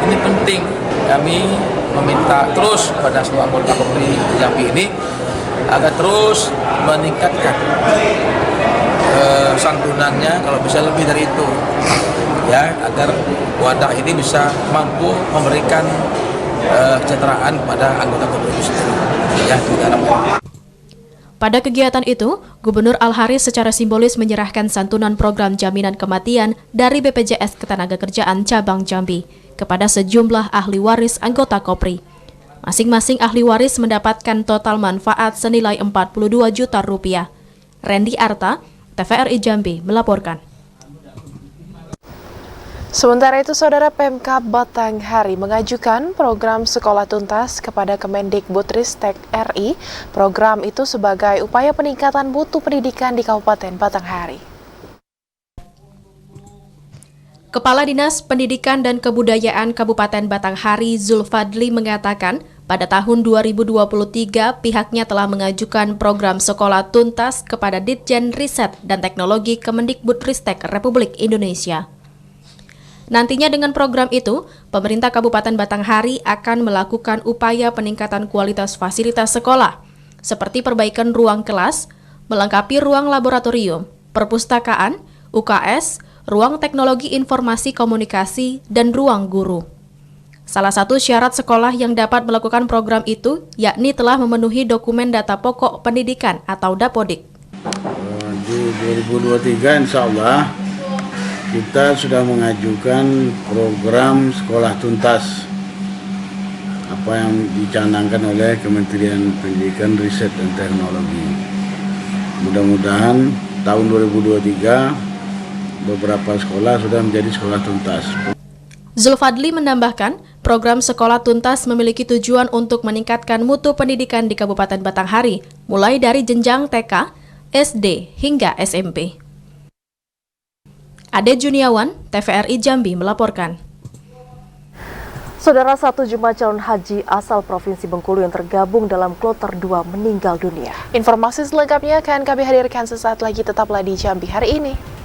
ini penting, kami meminta terus pada semua anggota Kopri Jambi ini agar terus meningkatkan santunannya, kalau bisa lebih dari itu, ya, agar wadah ini bisa mampu memberikan kesejahteraan kepada anggota Kopri itu sendiri. Ya, Pada kegiatan itu, Gubernur Al-Haris secara simbolis menyerahkan santunan program jaminan kematian dari BPJS Ketenagakerjaan Cabang Jambi kepada sejumlah ahli waris anggota Kopri. Masing-masing ahli waris mendapatkan total manfaat senilai 42 juta rupiah. Randy Arta, TVRI Jambi, melaporkan. Sementara itu, Saudara, Pemkab Batanghari mengajukan program sekolah tuntas kepada Kemendikbudristek RI. Program itu sebagai upaya peningkatan mutu pendidikan di Kabupaten Batanghari. Kepala Dinas Pendidikan dan Kebudayaan Kabupaten Batanghari Zulfadli mengatakan, pada tahun 2023 pihaknya telah mengajukan program sekolah tuntas kepada Ditjen Riset dan Teknologi Kemendikbudristek Republik Indonesia. Nantinya dengan program itu, pemerintah Kabupaten Batanghari akan melakukan upaya peningkatan kualitas fasilitas sekolah, seperti perbaikan ruang kelas, melengkapi ruang laboratorium, perpustakaan, UKS, ruang teknologi informasi komunikasi, dan ruang guru. Salah satu syarat sekolah yang dapat melakukan program itu, yakni telah memenuhi dokumen data pokok pendidikan atau Dapodik. Di 2023 insya Allah kita sudah mengajukan program sekolah tuntas apa yang dicanangkan oleh Kementerian Pendidikan, Riset dan Teknologi. Mudah-mudahan tahun 2023 beberapa sekolah sudah menjadi sekolah tuntas. Zulfadli menambahkan, program sekolah tuntas memiliki tujuan untuk meningkatkan mutu pendidikan di Kabupaten Batanghari, mulai dari jenjang TK, SD hingga SMP. Ade Juniawan, TVRI Jambi melaporkan. Saudara, satu jemaah calon haji asal Provinsi Bengkulu yang tergabung dalam kloter 2 meninggal dunia. Informasi selengkapnya akan kami hadirkan sesaat lagi, tetaplah di Jambi hari ini.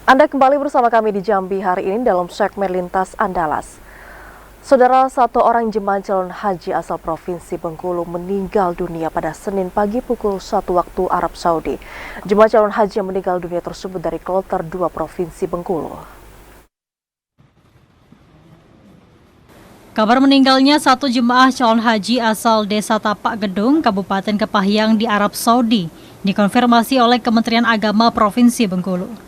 Anda kembali bersama kami di Jambi hari ini dalam segmen Lintas Andalas. Saudara, satu orang jemaah calon haji asal Provinsi Bengkulu meninggal dunia pada Senin pagi pukul 1 waktu Arab Saudi. Jemaah calon haji yang meninggal dunia tersebut dari kloter 2 Provinsi Bengkulu. Kabar meninggalnya satu jemaah calon haji asal Desa Tapak Gedung, Kabupaten Kepahyang di Arab Saudi dikonfirmasi oleh Kementerian Agama Provinsi Bengkulu.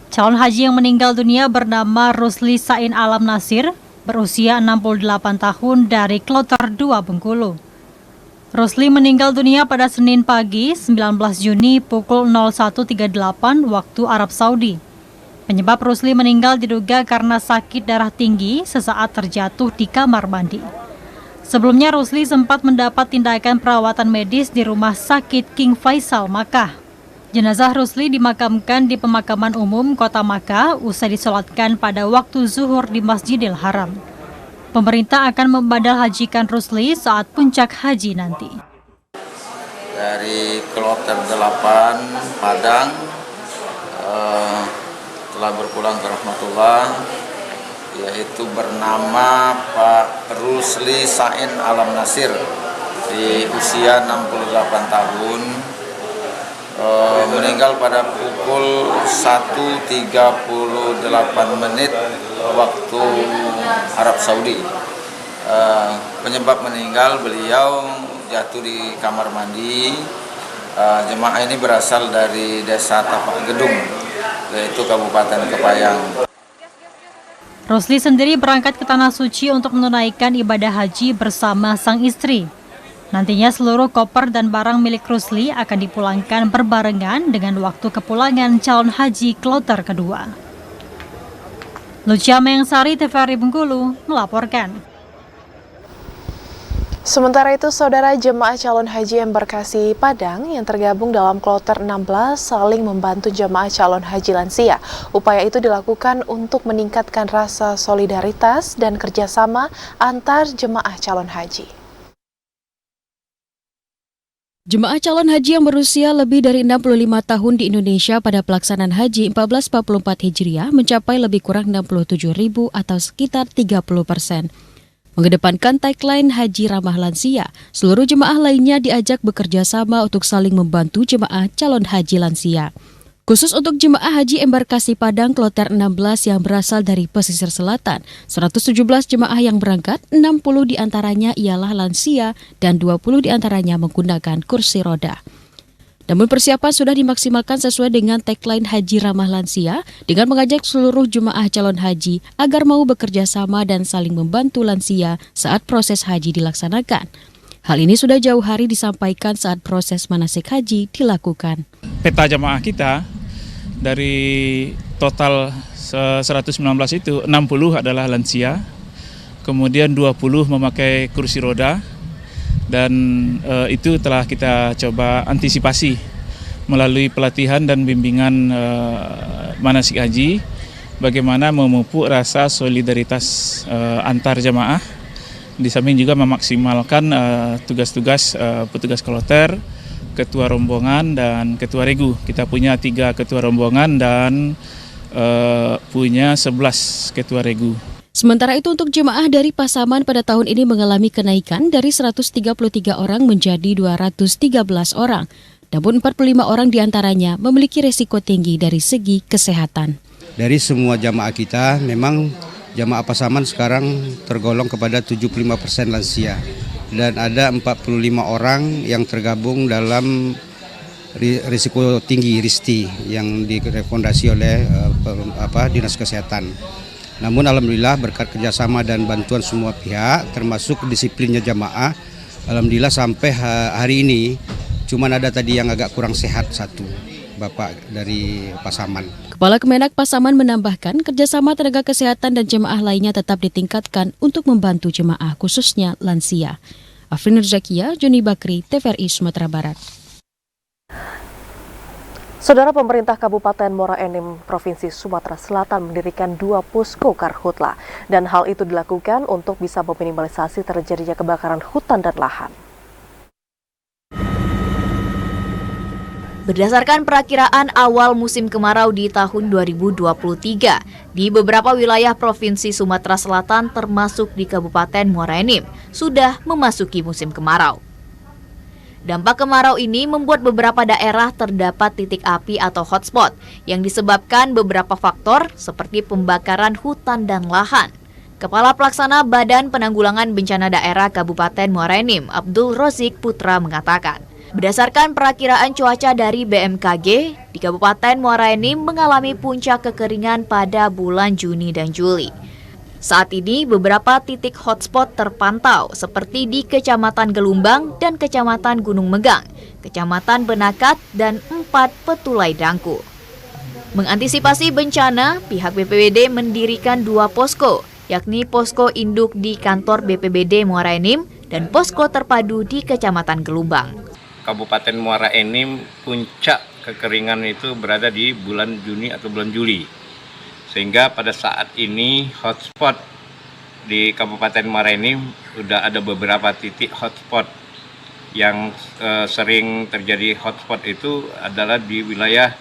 Calon haji yang meninggal dunia bernama Rusli Sain Alam Nasir, berusia 68 tahun dari kloter 2 Bengkulu. Rusli meninggal dunia pada Senin pagi 19 Juni pukul 01.38 waktu Arab Saudi. Penyebab Rusli meninggal diduga karena sakit darah tinggi sesaat terjatuh di kamar mandi. Sebelumnya Rusli sempat mendapat tindakan perawatan medis di Rumah Sakit King Faisal, Makkah. Jenazah Rusli dimakamkan di pemakaman umum Kota Makkah usai disolatkan pada waktu zuhur di Masjidil Haram. Pemerintah akan membadal hajikan Rusli saat puncak haji nanti. Dari kloter 8 Padang telah berpulang ke rahmatullah, yaitu bernama Pak Rusli Sain Alam Nasir di usia 68 tahun. Meninggal pada pukul 1.38 menit waktu Arab Saudi. Penyebab meninggal, beliau jatuh di kamar mandi. Jemaah ini berasal dari Desa Tapak Gedung, yaitu Kabupaten Kepahyang. Rusli sendiri berangkat ke Tanah Suci untuk menunaikan ibadah haji bersama sang istri. Nantinya seluruh koper dan barang milik Rusli akan dipulangkan berbarengan dengan waktu kepulangan calon haji kloter kedua. Lucia Mengsari, TVRI Bengkulu, melaporkan. Sementara itu, saudara, jemaah calon haji embarkasi Padang yang tergabung dalam kloter 16 saling membantu jemaah calon haji lansia. Upaya itu dilakukan untuk meningkatkan rasa solidaritas dan kerjasama antar jemaah calon haji. Jemaah calon haji yang berusia lebih dari 65 tahun di Indonesia pada pelaksanaan haji 1444 Hijriah mencapai lebih kurang 67.000 atau sekitar 30%. Mengedepankan tagline Haji Ramah Lansia, seluruh jemaah lainnya diajak bekerja sama untuk saling membantu jemaah calon haji lansia. Khusus untuk jemaah haji embarkasi Padang Kloter 16 yang berasal dari pesisir selatan, 117 jemaah yang berangkat, 60 diantaranya ialah lansia dan 20 diantaranya menggunakan kursi roda. Namun persiapan sudah dimaksimalkan sesuai dengan tagline Haji Ramah Lansia dengan mengajak seluruh jemaah calon haji agar mau bekerja sama dan saling membantu lansia saat proses haji dilaksanakan. Hal ini sudah jauh hari disampaikan saat proses manasik haji dilakukan. Peta jamaah kita dari total 119 itu 60 adalah lansia, kemudian 20 memakai kursi roda, dan itu telah kita coba antisipasi melalui pelatihan dan bimbingan manasik haji, bagaimana memupuk rasa solidaritas antar jamaah. Di samping juga memaksimalkan tugas-tugas petugas kloter, ketua rombongan, dan ketua regu. Kita punya 3 ketua rombongan dan punya 11 ketua regu. Sementara itu untuk jemaah dari Pasaman pada tahun ini mengalami kenaikan dari 133 orang menjadi 213 orang. Namun 45 orang diantaranya memiliki risiko tinggi dari segi kesehatan. Dari semua jamaah kita memang jamaah Pasaman sekarang tergolong kepada 75% lansia. Dan ada 45 orang yang tergabung dalam risiko tinggi RISTI yang direkomendasi oleh Dinas Kesehatan. Namun alhamdulillah berkat kerjasama dan bantuan semua pihak termasuk disiplinnya jamaah, alhamdulillah sampai hari ini cuman ada tadi yang agak kurang sehat satu, Bapak dari Pasaman. Kepala Kemenak Pasaman menambahkan kerjasama tenaga kesehatan dan jemaah lainnya tetap ditingkatkan untuk membantu jemaah khususnya lansia. Afrin Nurzakia, Joni Bakri, TVRI Sumatera Barat. Saudara, pemerintah Kabupaten Muara Enim, Provinsi Sumatera Selatan mendirikan 2 posko karhutla, dan hal itu dilakukan untuk bisa meminimalisasi terjadinya kebakaran hutan dan lahan. Berdasarkan perakiraan awal musim kemarau di tahun 2023, di beberapa wilayah Provinsi Sumatera Selatan termasuk di Kabupaten Muara Enim sudah memasuki musim kemarau. Dampak kemarau ini membuat beberapa daerah terdapat titik api atau hotspot yang disebabkan beberapa faktor seperti pembakaran hutan dan lahan. Kepala Pelaksana Badan Penanggulangan Bencana Daerah Kabupaten Muara Enim, Abdul Rozik Putra mengatakan, berdasarkan perakiraan cuaca dari BMKG, di Kabupaten Muara Enim mengalami puncak kekeringan pada bulan Juni dan Juli. Saat ini beberapa titik hotspot terpantau seperti di Kecamatan Gelumbang dan Kecamatan Gunung Megang, Kecamatan Benakat, dan 4 Petulai Dangku. Mengantisipasi bencana, pihak BPBD mendirikan 2 posko, yakni posko induk di kantor BPBD Muara Enim dan posko terpadu di Kecamatan Gelumbang. Kabupaten Muara Enim puncak kekeringan itu berada di bulan Juni atau bulan Juli. Sehingga pada saat ini hotspot di Kabupaten Muara Enim sudah ada beberapa titik hotspot. Yang sering terjadi hotspot itu adalah di wilayah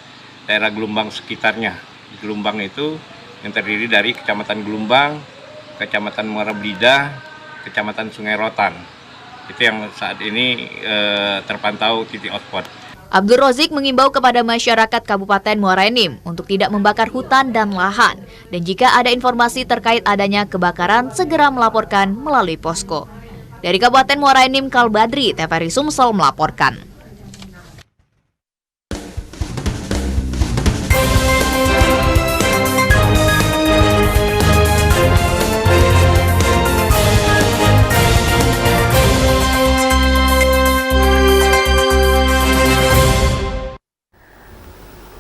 daerah Gelumbang sekitarnya. Gelumbang itu yang terdiri dari Kecamatan Gelumbang, Kecamatan Muara Blida, Kecamatan Sungai Rotan. Itu yang saat ini terpantau titik hotspot. Abdul Rozik mengimbau kepada masyarakat Kabupaten Muara Enim untuk tidak membakar hutan dan lahan, dan jika ada informasi terkait adanya kebakaran segera melaporkan melalui posko. Dari Kabupaten Muara Enim, Kalbadri, TVRI Sumsel melaporkan.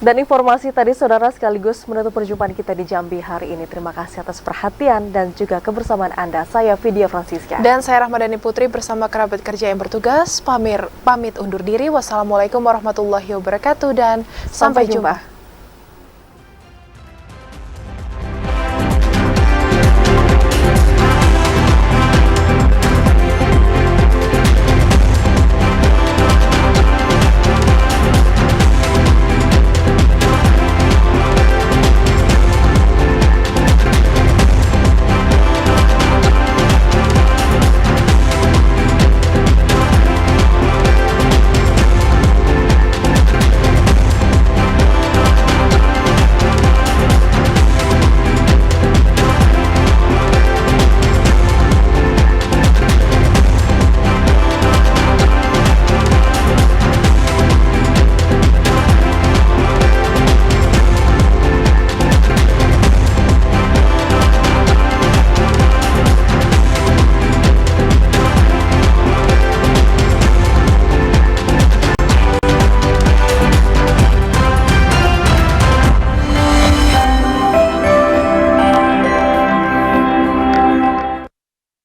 Dan informasi tadi saudara sekaligus menutup perjumpaan kita di Jambi hari ini. Terima kasih atas perhatian dan juga kebersamaan Anda. Saya Vidya Francisca. Dan saya Rahmadani Putri bersama kerabat kerja yang bertugas pamit undur diri. Wassalamualaikum warahmatullahi wabarakatuh dan sampai jumpa.